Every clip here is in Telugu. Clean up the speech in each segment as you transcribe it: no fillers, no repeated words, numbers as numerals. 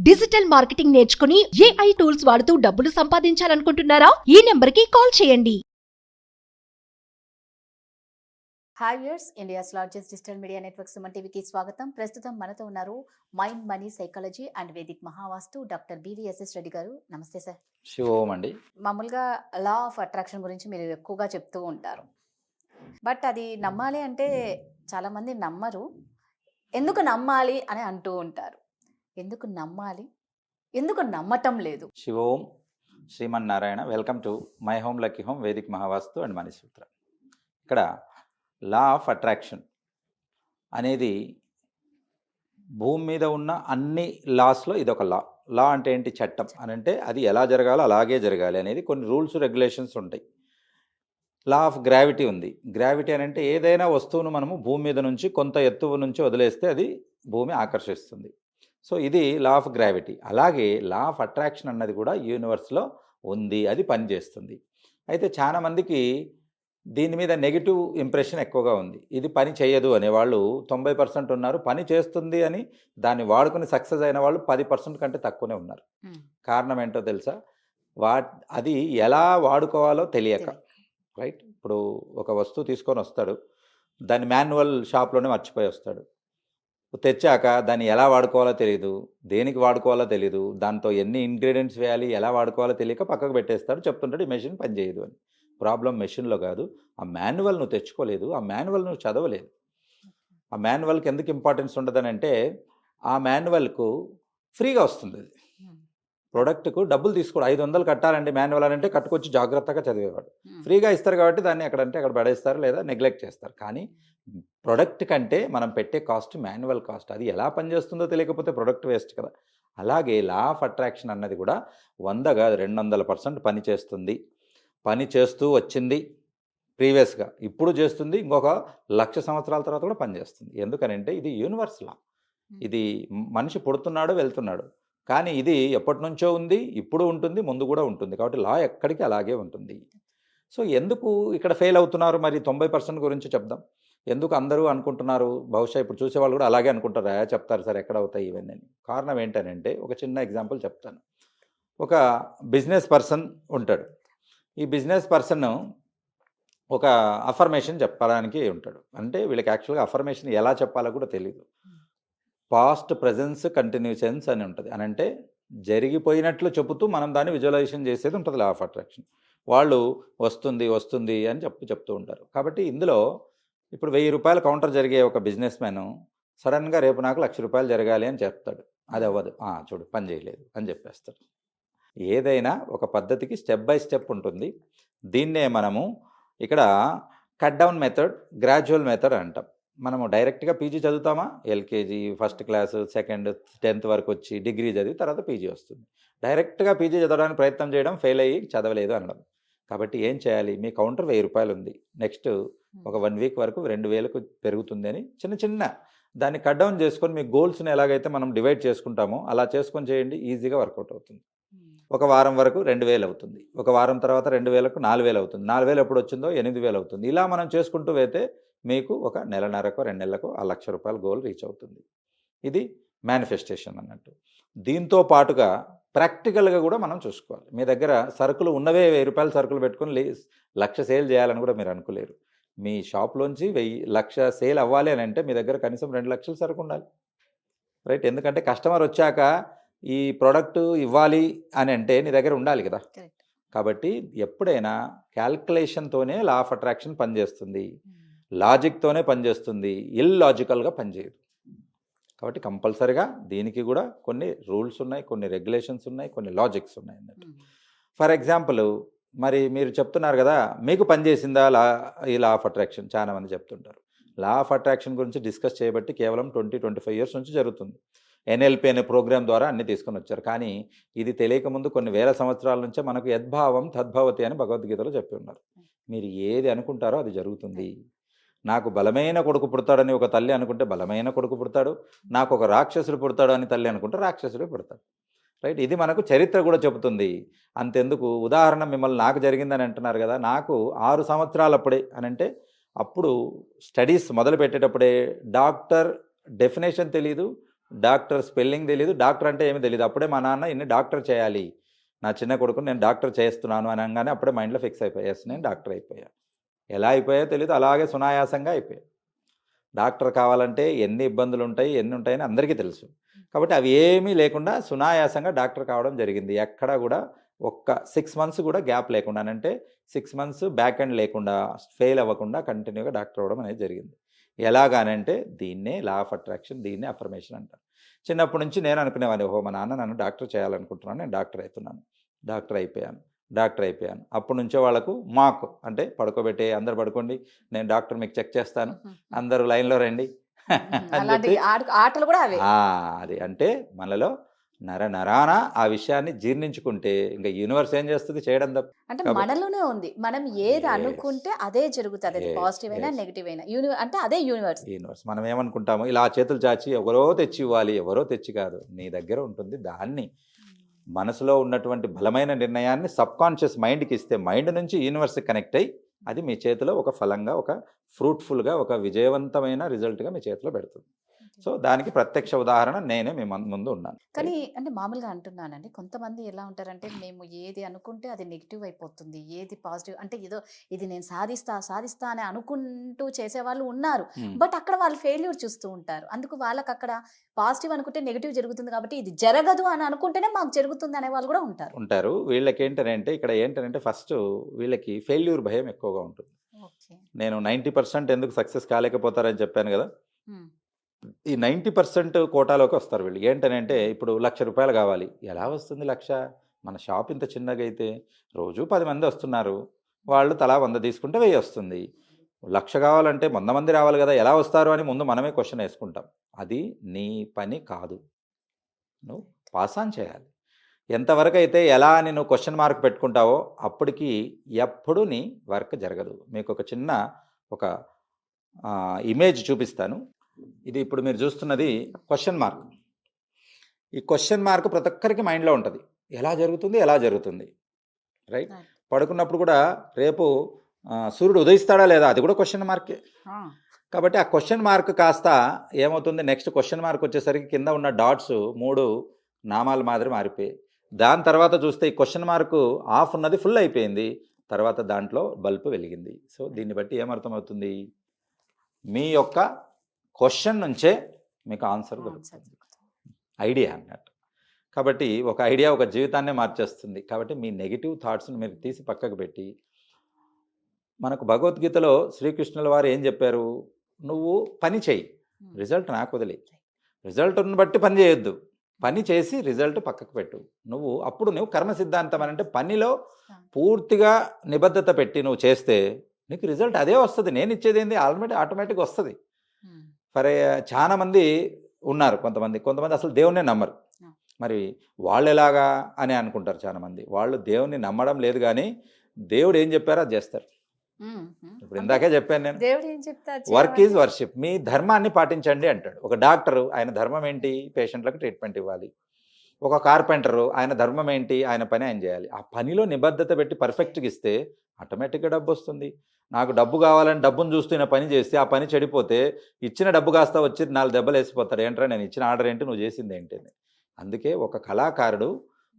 డిజిటల్ మార్కెటింగ్ నేర్చుకుని AI టూల్స్ వాడుతూ డబ్బులు సంపాదించాలనుకుంటున్నారా? ఈ నెంబర్కి కాల్ చేయండి. Hi viewers, India's largest digital media network Suman టీవీకి స్వాగతం. ప్రస్తుతం మనతో ఉన్నారు mind money psychology and Vedic Mahavastu doctor BVSS Reddy గారు. నమస్తే సార్. శివోం అండి. మామూలుగా లా ఆఫ్ అట్రాక్షన్ గురించి మీరు ఎక్కువగా చెప్తూ ఉంటారు, బట్ అది నమ్మాలి అంటే చాలామంది నమ్మరు. ఎందుకు నమ్మాలి అని అంటూ ఉంటారు. ఎందుకు నమ్మాలి, ఎందుకు నమ్మటం లేదు? శివోం Srimannarayana. Welcome to my home lucky home Vedic Mahavastu and money sutra. ఇక్కడ లా ఆఫ్ అట్రాక్షన్ అనేది భూమి మీద ఉన్న అన్ని లాస్లో ఇదొక లా. లా అంటే ఏంటి? చట్టం అని అంటే అది ఎలా జరగాలో అలాగే జరగాలి అనేది కొన్ని రూల్స్ రెగ్యులేషన్స్ ఉంటాయి. లా ఆఫ్ గ్రావిటీ ఉంది. గ్రావిటీ అని అంటే ఏదైనా వస్తువును మనము భూమి మీద నుంచి కొంత ఎత్తువు నుంచి వదిలేస్తే అది భూమి ఆకర్షిస్తుంది. సో ఇది లా ఆఫ్ గ్రావిటీ. అలాగే లా ఆఫ్ అట్రాక్షన్ అన్నది కూడా యూనివర్స్లో ఉంది, అది పనిచేస్తుంది. అయితే చాలామందికి దీని మీద నెగిటివ్ ఇంప్రెషన్ ఎక్కువగా ఉంది. ఇది పని చేయదు అనేవాళ్ళు 90% ఉన్నారు. పని చేస్తుంది అని దాన్ని వాడుకుని సక్సెస్ అయిన వాళ్ళు 10% కంటే తక్కువనే ఉన్నారు. కారణం ఏంటో తెలుసా? అది ఎలా వాడుకోవాలో తెలియక. రైట్. ఇప్పుడు ఒక వస్తువు తీసుకొని వస్తాడు, దాన్ని మాన్యువల్ షాప్లోనే మర్చిపోయి వస్తాడు. తెచ్చాక దాన్ని ఎలా వాడుకోవాలో తెలియదు, దేనికి వాడుకోవాలో తెలియదు, దాంతో ఎన్ని ఇంగ్రీడియంట్స్ వేయాలి, ఎలా వాడుకోవాలో తెలియక పక్కకు పెట్టేస్తాడు. చెప్తుంటాడు ఈ మెషిన్ పని చేయదు అని. ప్రాబ్లం మెషిన్లో కాదు, ఆ మాన్యువల్ నువ్వు తెచ్చుకోలేదు, ఆ మాన్యువల్ నువ్వు చదవలేదు. ఆ మాన్యువల్కి ఎందుకు ఇంపార్టెన్స్ ఉండదని అంటే ఆ మాన్యువల్కు ఫ్రీగా వస్తుంది. అది ప్రొడక్ట్కు డబ్బులు తీసుకోడు. 500 కట్టాలండి మాన్యువల్ అని అంటే కట్టుకొచ్చి జాగ్రత్తగా చదివేవాడు. ఫ్రీగా ఇస్తారు కాబట్టి దాన్ని ఎక్కడంటే అక్కడ పడేస్తారు లేదా నెగ్లెక్ట్ చేస్తారు. కానీ ప్రొడక్ట్ కంటే మనం పెట్టే కాస్ట్ మాన్యువల్ కాస్ట్. అది ఎలా పనిచేస్తుందో తెలియకపోతే ప్రొడక్ట్ వేస్ట్ కదా. అలాగే లా ఆఫ్ అట్రాక్షన్ అన్నది కూడా 100గా 200% పని చేస్తుంది. పని చేస్తూ వచ్చింది ప్రీవియస్గా, ఇప్పుడు చేస్తుంది, ఇంకొక 1,00,000 సంవత్సరాల తర్వాత కూడా పనిచేస్తుంది. ఎందుకనంటే ఇది యూనివర్స్ లా. ఇది మనిషి పుడుతున్నాడు వెళ్తున్నాడు, కానీ ఇది ఎప్పటి నుంచో ఉంది, ఇప్పుడు ఉంటుంది, ముందు కూడా ఉంటుంది. కాబట్టి లా ఎక్కడికి అలాగే ఉంటుంది. సో ఎందుకు ఇక్కడ ఫెయిల్ అవుతున్నారు? మరి 90% గురించి చెప్దాం. ఎందుకు అందరూ అనుకుంటున్నారు? బహుశా ఇప్పుడు చూసేవాళ్ళు కూడా అలాగే అనుకుంటారు, చెప్తారు సార్ ఎక్కడ అవుతాయి ఇవన్నీ అని. కారణం ఏంటనంటే ఒక చిన్న ఎగ్జాంపుల్ చెప్తాను. ఒక బిజినెస్ పర్సన్ ఉంటాడు. ఈ బిజినెస్ పర్సన్ ఒక అఫర్మేషన్ చెప్పడానికి ఉంటాడు. అంటే వీళ్ళకి యాక్చువల్గా అఫర్మేషన్ ఎలా చెప్పాలో కూడా తెలియదు. పాస్ట్ ప్రజెన్స్ కంటిన్యూషన్స్ అని ఉంటుంది. అని అంటే జరిగిపోయినట్లు చెబుతూ మనం దాన్ని విజువలైజేషన్ చేసేది ఉంటుంది లా ఆఫ్ అట్రాక్షన్. వాళ్ళు వస్తుంది వస్తుంది అని చెప్తూ ఉంటారు. కాబట్టి ఇందులో ఇప్పుడు 1000 రూపాయల కౌంటర్ జరిగే ఒక బిజినెస్ మ్యాన్ సడన్గా రేపు నాకు 1,00,000 రూపాయలు జరగాలి అని చెప్తాడు. అది అవ్వదు. చూడు పని చేయలేదు అని చెప్పేస్తాడు. ఏదైనా ఒక పద్ధతికి స్టెప్ బై స్టెప్ ఉంటుంది. దీన్నే మనము ఇక్కడ cut down method, gradual method అంటాం. మనము డైరెక్ట్గా పీజీ చదువుతామా? LKG, first class, second, 10th వరకు వచ్చి డిగ్రీ చదివి తర్వాత పీజీ వస్తుంది. డైరెక్ట్గా పీజీ చదవడానికి ప్రయత్నం చేయడం, ఫెయిల్ అయ్యి చదవలేదు అనడం. కాబట్టి ఏం చేయాలి? మీ కౌంటర్ 1000 రూపాయలు ఉంది, నెక్స్ట్ ఒక 1 వీక్ వరకు 2,000కు పెరుగుతుంది అని చిన్న దాన్ని కట్ డౌన్ చేసుకొని మీ గోల్స్ని ఎలాగైతే మనం డివైడ్ చేసుకుంటామో అలా చేసుకొని చేయండి. ఈజీగా వర్కౌట్ అవుతుంది. ఒక వారం వరకు 2,000 అవుతుంది, ఒక వారం తర్వాత 2,000కు 4,000 అవుతుంది, 4,000 ఎప్పుడు వచ్చిందో 8,000 అవుతుంది. ఇలా మనం చేసుకుంటూ పోతే మీకు ఒక నెలన్నరకో 2 నెలలకు ఆ 1,00,000 రూపాయల గోల్ రీచ్ అవుతుంది. ఇది మేనిఫెస్టేషన్ అన్నట్టు. దీంతో పాటుగా ప్రాక్టికల్గా కూడా మనం చూసుకోవాలి. మీ దగ్గర సరుకులు ఉన్నవే 1000 రూపాయల సరుకులు పెట్టుకుని 1,00,000 సేల్ చేయాలని కూడా మీరు అనుకోలేరు. మీ షాప్లోంచి 1,00,000 సేల్ అవ్వాలి అని అంటే మీ దగ్గర కనీసం 2,00,000 సరుకు ఉండాలి. రైట్. ఎందుకంటే కస్టమర్ వచ్చాక ఈ ప్రోడక్ట్ ఇవ్వాలి అని అంటే నీ దగ్గర ఉండాలి కదా. కాబట్టి ఎప్పుడైనా క్యాల్కులేషన్తోనే లా ఆఫ్ అట్రాక్షన్ పనిచేస్తుంది, లాజిక్తోనే పనిచేస్తుంది, ఇల్లాజికల్గా పనిచేయదు. కాబట్టి కంపల్సరిగా దీనికి కూడా కొన్ని రూల్స్ ఉన్నాయి, కొన్ని రెగ్యులేషన్స్ ఉన్నాయి, కొన్ని లాజిక్స్ ఉన్నాయి అన్నట్టు. ఫర్ ఎగ్జాంపుల్, మరి మీరు చెప్తున్నారు కదా మీకు పనిచేసిందా ఈ లా ఆఫ్ అట్రాక్షన్? చాలామంది చెప్తుంటారు. లా ఆఫ్ అట్రాక్షన్ గురించి డిస్కస్ చేయబట్టి కేవలం 20-25 ఇయర్స్ నుంచి జరుగుతుంది. NLP అనే ప్రోగ్రామ్ ద్వారా అన్ని తీసుకొని వచ్చారు. కానీ ఇది తెలియకముందు కొన్ని వేల సంవత్సరాల నుంచే మనకు యద్భావం తద్భవతి అని భగవద్గీతలో చెప్పి ఉన్నారు. మీరు ఏది అనుకుంటారో అది జరుగుతుంది. నాకు బలమైన కొడుకు పుడతాడని ఒక తల్లి అనుకుంటే బలమైన కొడుకు పుడతాడు, నాకు ఒక రాక్షసుడు పుడతాడు అని తల్లి అనుకుంటే రాక్షసుడే పుడతాడు. రైట్. ఇది మనకు చరిత్ర కూడా చెబుతుంది. అంతెందుకు, ఉదాహరణ మిమ్మల్ని నాకు జరిగిందని అంటున్నారు కదా, నాకు 6 సంవత్సరాలప్పుడే అని అంటే అప్పుడు స్టడీస్ మొదలు పెట్టేటప్పుడే డాక్టర్ డెఫినేషన్ తెలీదు, డాక్టర్ స్పెల్లింగ్ తెలియదు, డాక్టర్ అంటే ఏమీ తెలియదు. అప్పుడే మా నాన్న ఇన్ని డాక్టర్ చేయాలి, నా చిన్న కొడుకుని నేను డాక్టర్ చేస్తున్నాను అని అనగానే అప్పుడే మైండ్లో ఫిక్స్ అయిపోయా, ఎస్ నేను డాక్టర్ అయిపోయా. ఎలా అయిపోయా తెలియదు, అలాగే సునాయాసంగా అయిపోయా. డాక్టర్ కావాలంటే ఎన్ని ఇబ్బందులు ఉంటాయి, ఎన్ని ఉంటాయని అందరికీ తెలుసు. కాబట్టి అవి ఏమీ లేకుండా సునాయాసంగా డాక్టర్ కావడం జరిగింది. ఎక్కడా కూడా ఒక్క 6 months కూడా గ్యాప్ లేకుండా, అంటే 6 months బ్యాక్ ఎండ్ లేకుండా, ఫెయిల్ అవ్వకుండా కంటిన్యూగా డాక్టర్ అవ్వడం అనేది జరిగింది. ఎలాగానంటే దీన్నే లా ఆఫ్ అట్రాక్షన్, దీన్నే అఫర్మేషన్ అంటారు. చిన్నప్పటి నుంచి నేను అనుకునేవాడిని, ఓహో మా నాన్న నన్ను డాక్టర్ చేయాలనుకుంటున్నాను, నేను డాక్టర్ అవుతున్నాను, డాక్టర్ అయిపోయాను. అప్పటి నుంచే వాళ్ళకు మాకు అంటే పడుకోబెట్టే, అందరు పడుకోండి, నేను డాక్టర్ మీకు చెక్ చేస్తాను, అందరూ లైన్లో రండి అని అలాంటి చెప్పి ఆటలు కూడా అవే. అది అంటే మనలో నరాన ఆ విషయాన్ని జీర్ణించుకుంటే ఇంకా యూనివర్స్ ఏం చేస్తుంది, చేయడం తప్ప. అంటే కాబట్టి- మనలోనే ఉంది, మనం ఏది Yes. అనుకుంటే అదే జరుగుతుంది. అది Yes, పాజిటివ్ అయినా yes. నెగిటివ్ అయినా అంటే అదే యూనివర్స్. యూనివర్స్ మనం ఏమనుకుంటాము, ఇలా చేతులు చాచి ఎవరో తెచ్చి ఇవ్వాలి, ఎవరో తెచ్చి కాదు, నీ దగ్గర ఉంటుంది. దాన్ని మనసులో ఉన్నటువంటి బలమైన నిర్ణయాన్ని సబ్కాన్షియస్ మైండ్కి ఇస్తే, మైండ్ నుంచి యూనివర్స్ కనెక్ట్ అయ్యి అది మీ చేతిలో ఒక ఫలంగా, ఒక ఫ్రూట్ఫుల్గా, ఒక విజయవంతమైన రిజల్ట్గా మీ చేతిలో పెడుతుంది. సో దానికి ప్రత్యక్ష ఉదాహరణ నేనే మీ ముందు ఉన్నాను. కానీ అంటే మామూలుగా అంటున్నానండి, కొంతమంది ఎలా ఉంటారంటే మేము ఏది అనుకుంటే అది నెగిటివ్ అయిపోతుంది, ఏది పాజిటివ్ అంటే ఏదో ఇది నేను సాధిస్తా అని అనుకుంటూ చేసేవాళ్ళు ఉన్నారు. బట్ అక్కడ వాళ్ళు ఫెయిల్యూర్ చూస్తూ ఉంటారు. అందుకు వాళ్ళకి అక్కడ పాజిటివ్ అనుకుంటే నెగిటివ్ జరుగుతుంది కాబట్టి ఇది జరగదు అని అనుకుంటేనే మాకు జరుగుతుంది అనే వాళ్ళు కూడా ఉంటారు. వీళ్ళకి ఏంటంటే ఫస్ట్ వీళ్ళకి ఫెయిల్యూర్ భయం ఎక్కువగా ఉంటుంది. నేను 90% ఎందుకు సక్సెస్ కాలేకపోతారని చెప్పాను కదా, ఈ 90% కోటాలోకి వస్తారు వీళ్ళు. ఏంటనంటే ఇప్పుడు 1,00,000 రూపాయలు కావాలి, ఎలా వస్తుంది 1,00,000? మన షాప్ ఇంత చిన్నగా అయితే రోజు 10 మంది వస్తున్నారు, వాళ్ళు తలా 100 తీసుకుంటే 1000 వస్తుంది. 1,00,000 కావాలంటే 100 మంది రావాలి కదా, ఎలా వస్తారు అని ముందు మనమే క్వశ్చన్ వేసుకుంటాం. అది నీ పని కాదు, నువ్వు పాస్ ఆన్ చేయాలి. ఎంతవరకు అయితే ఎలా అని నువ్వు క్వశ్చన్ మార్క్ పెట్టుకుంటావో అప్పటికి ఎప్పుడు నీ వర్క్ జరగదు. మీకు ఒక చిన్న ఇమేజ్ చూపిస్తాను. ఇది ఇప్పుడు మీరు చూస్తున్నది క్వశ్చన్ మార్క్. ఈ క్వశ్చన్ మార్క్ ప్రతి ఒక్కరికి మైండ్లో ఉంటుంది, ఎలా జరుగుతుంది రైట్. పడుకున్నప్పుడు కూడా రేపు సూర్యుడు ఉదయిస్తాడా లేదా, అది కూడా క్వశ్చన్ మార్కే. కాబట్టి ఆ క్వశ్చన్ మార్క్ కాస్త ఏమవుతుంది, నెక్స్ట్ క్వశ్చన్ మార్క్ వచ్చేసరికి కింద ఉన్న డాట్స్ 3 నామాల మాదిరి మారిపోయాయి. దాని తర్వాత చూస్తే ఈ క్వశ్చన్ మార్క్ ఆఫ్ ఉన్నది ఫుల్ అయిపోయింది, తర్వాత దాంట్లో బల్బు వెలిగింది. సో దీన్ని బట్టి ఏమర్థమవుతుంది, మీ యొక్క క్వశ్చన్ నుంచే మీకు ఆన్సర్ దొరుకుతుంది, ఐడియా అన్నట్టు. కాబట్టి ఒక ఐడియా ఒక జీవితాన్నే మార్చేస్తుంది. కాబట్టి మీ నెగిటివ్ థాట్స్ని మీరు తీసి పక్కకు పెట్టి, మనకు భగవద్గీతలో శ్రీకృష్ణుల వారు ఏం చెప్పారు, నువ్వు పని చేయి, రిజల్ట్ నాకు వదిలే, రిజల్ట్ని బట్టి పని చేయొద్దు, పని చేసి రిజల్ట్ పక్కకు పెట్టు. అప్పుడు నువ్వు కర్మ సిద్ధాంతం అని అంటే పనిలో పూర్తిగా నిబద్ధత పెట్టి నువ్వు చేస్తే నీకు రిజల్ట్ అదే వస్తుంది. నేను ఇచ్చేది ఏంది ఆటోమేటిక్గా వస్తుంది. చాలా మంది ఉన్నారు, కొంతమంది అసలు దేవుణ్ణే నమ్మరు. మరి వాళ్ళు ఎలాగా అని అనుకుంటారు చాలామంది. వాళ్ళు దేవుణ్ణి నమ్మడం లేదు, కానీ దేవుడు ఏం చెప్పారో అది చేస్తారు. ఇప్పుడు ఇందాకే చెప్పాను నేను, దేవుడు ఏం చెప్తారు, వర్క్ ఈజ్ వర్షిప్, మీ ధర్మాన్ని పాటించండి అంటాడు. ఒక డాక్టరు ఆయన ధర్మం ఏంటి, పేషెంట్లకు ట్రీట్మెంట్ ఇవ్వాలి. ఒక కార్పెంటరు ఆయన ధర్మం ఏంటి, ఆయన పని ఆయన చేయాలి. ఆ పనిలో నిబద్ధత పెట్టి పర్ఫెక్ట్గా ఇస్తే ఆటోమేటిక్గా డబ్బు వస్తుంది. నాకు డబ్బు కావాలని డబ్బును చూస్తున్న పని చేస్తే ఆ పని చెడిపోతే ఇచ్చిన డబ్బు కాస్త వచ్చి 4 దెబ్బలు వేసిపోతారు. ఏంట్రా నేను ఇచ్చిన ఆర్డర్ ఏంటి, నువ్వు చేసింది ఏంటి అని. అందుకే ఒక కళాకారుడు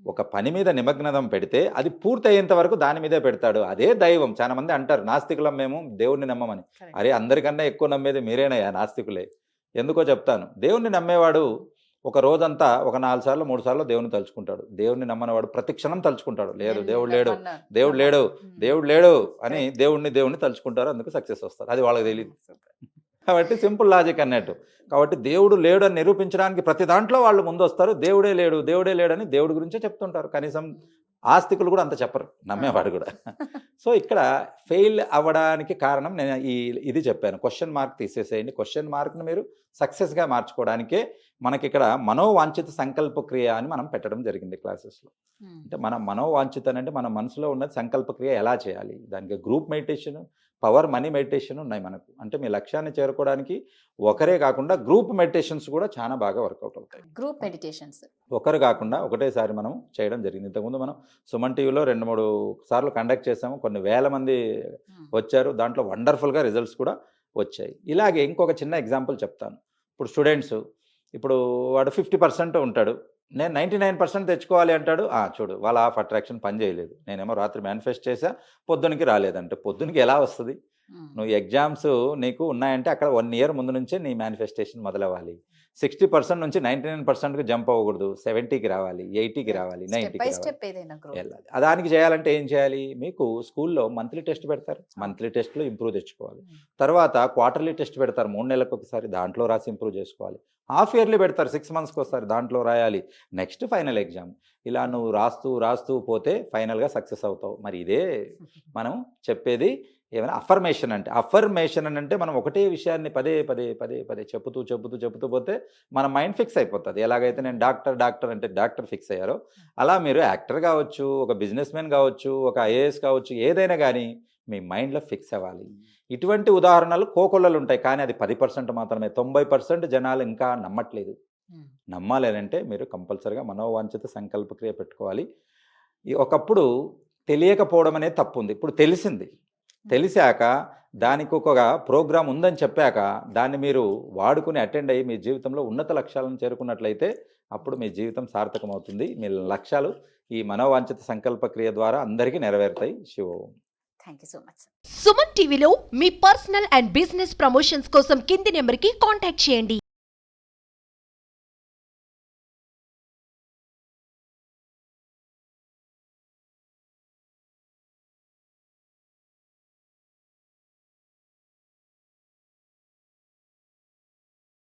ఒక పని మీద నిమగ్నం పెడితే అది పూర్తి అయ్యేంత వరకు దాని మీదే పెడతాడు. అదే దైవం. చాలా మంది అంటారు నాస్తికులం మేము దేవుణ్ణి నమ్మమని. అరే అందరికన్నా ఎక్కువ నమ్మేది మీరేనయ్యా నాస్తికులే. ఎందుకో చెప్తాను. దేవుణ్ణి నమ్మేవాడు ఒక రోజంతా ఒక 4 సార్లు 3 సార్లు దేవుని తలుచుకుంటాడు. దేవుణ్ణి నమ్మనివాడు ప్రతి క్షణం తలుచుకుంటాడు, లేదు దేవుడు లేడు అని దేవుణ్ణి తలుచుకుంటారు. అందుకు సక్సెస్ వస్తారు. అది వాళ్ళకి తెలియదు. కాబట్టి సింపుల్ లాజిక్ అన్నట్టు. కాబట్టి దేవుడు లేడు అని నిరూపించడానికి ప్రతి దాంట్లో వాళ్ళు ముందు వస్తారు. దేవుడే లేడు అని దేవుడి గురించే చెప్తుంటారు. కనీసం ఆస్తికులు కూడా అంత చెప్పరు, నమ్మేవాడు కూడా. సో ఇక్కడ ఫెయిల్ అవ్వడానికి కారణం నేను ఇది చెప్పాను, క్వశ్చన్ మార్క్ తీసేసేయండి. క్వశ్చన్ మార్క్ని మీరు సక్సెస్గా మార్చుకోవడానికే మనకి ఇక్కడ మనోవాంఛిత సంకల్ప క్రియ అని మనం పెట్టడం జరిగింది క్లాసెస్లో. అంటే మన మనోవాంఛిత అంటే మన మనసులో ఉన్న సంకల్ప క్రియ ఎలా చేయాలి, దానికి group meditation, power money meditation ఉన్నాయి మనకు. అంటే మీ లక్ష్యాన్ని చేరుకోవడానికి ఒకరే కాకుండా గ్రూప్ మెడిటేషన్స్ కూడా చాలా బాగా వర్కౌట్ అవుతాయి. గ్రూప్ మెడిటేషన్స్ ఒకరు కాకుండా ఒకటేసారి మనం చేయడం జరిగింది. ఇంతకుముందు మనం సుమన్ టీవీలో 2-3 సార్లు కండక్ట్ చేసాము. కొన్ని వేల మంది వచ్చారు. దాంట్లో వండర్ఫుల్గా రిజల్ట్స్ కూడా వచ్చాయి. ఇలాగే ఇంకొక చిన్న ఎగ్జాంపుల్ చెప్తాను. ఇప్పుడు స్టూడెంట్స్ ఇప్పుడు వాడు 50% ఉంటాడు, నేను 99% తెచ్చుకోవాలి అంటాడు. చూడు వాళ్ళ ఆఫ్ అట్రాక్షన్ పని చేయలేదు. నేనేమో రాత్రి మేనిఫెస్ట్ చేసా, పొద్దునకి రాలేదంటే పొద్దునకి ఎలా వస్తుంది? నువ్వు ఎగ్జామ్స్ నీకు ఉన్నాయంటే అక్కడ 1 ఇయర్ ముందు నుంచే నీ మేనిఫెస్టేషన్ మొదలవ్వాలి. 60% నుంచి 99%కి జంప్ అవ్వకూడదు. 70కి రావాలి, 80కి రావాలి, స్టెప్ 90కి బై రావాలి. స్టెప్ ఏదైనా గ్రోత్. వెళ్ళాలి. దానికి చేయాలంటే ఏం చేయాలి? మీకు స్కూల్లో మంత్లీ టెస్ట్ పెడతారు, మంత్లీ టెస్ట్లో ఇంప్రూవ్ తెచ్చుకోవాలి. తర్వాత క్వార్టర్లీ టెస్ట్ పెడతారు 3 నెలలకు ఒకసారి, దాంట్లో రాసి ఇంప్రూవ్ చేసుకోవాలి. హాఫ్ ఇయర్లీ పెడతారు 6 మంత్స్కి ఒకసారి, దాంట్లో రాయాలి. Next final exam. ఇలా నువ్వు రాస్తూ పోతే ఫైనల్గా సక్సెస్ అవుతావు. మరి ఇదే మనం చెప్పేది ఏమైనా అఫర్మేషన్ అంటే. అఫర్మేషన్ అని అంటే మనం ఒకటే విషయాన్ని పదే చెబుతూ పోతే మన మైండ్ ఫిక్స్ అయిపోతుంది. ఎలాగైతే నేను డాక్టర్ అంటే డాక్టర్ ఫిక్స్ అయ్యారో, అలా మీరు యాక్టర్ కావచ్చు, ఒక బిజినెస్ మ్యాన్ కావచ్చు, ఒక ఐఏఎస్ కావచ్చు, ఏదైనా కానీ మీ మైండ్లో ఫిక్స్ అవ్వాలి. ఇటువంటి ఉదాహరణలు కోకొల్లలు ఉంటాయి, కానీ అది 10% మాత్రమే. 90% జనాలు ఇంకా నమ్మట్లేదు. నమ్మాలి అంటే మీరు కంపల్సరిగా మనోవాంఛిత సంకల్పక్రియ పెట్టుకోవాలి. ఒకప్పుడు తెలియకపోవడం అనేది తప్పు ఉంది, ఇప్పుడు తెలిసింది. తెలిసాక దానికి ఒక ప్రోగ్రాం ఉందని చెప్పాక దాన్ని మీరు వాడుకుని అటెండ్ అయ్యి మీ జీవితంలో ఉన్నత లక్ష్యాలను చేరుకున్నట్లయితే అప్పుడు మీ జీవితం సార్థకమవుతుంది. మీ లక్ష్యాలు ఈ మనోవాంఛిత సంకల్పక్రియ ద్వారా అందరికీ నెరవేరుతాయి. శివోం. Thank you so much. Suman టీవీలో మీ పర్సనల్ అండ్ బిజినెస్ ప్రమోషన్స్ కోసం కింది నెంబర్కి కాంటాక్ట్ చేయండి.